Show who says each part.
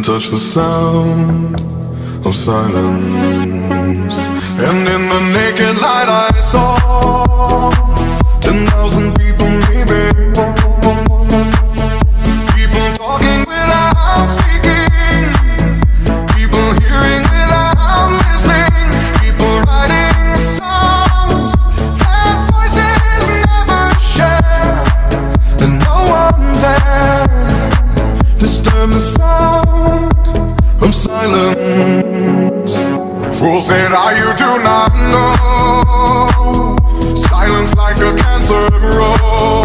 Speaker 1: couldn't touch the sound of silence. And in the naked light I saw 10,000 people maybe, people talking without speaking, people hearing without listening, people writing songs that voices never share, and no one dared disturb the sound of silence. Fool said, you do not know. Silence like a cancer grows.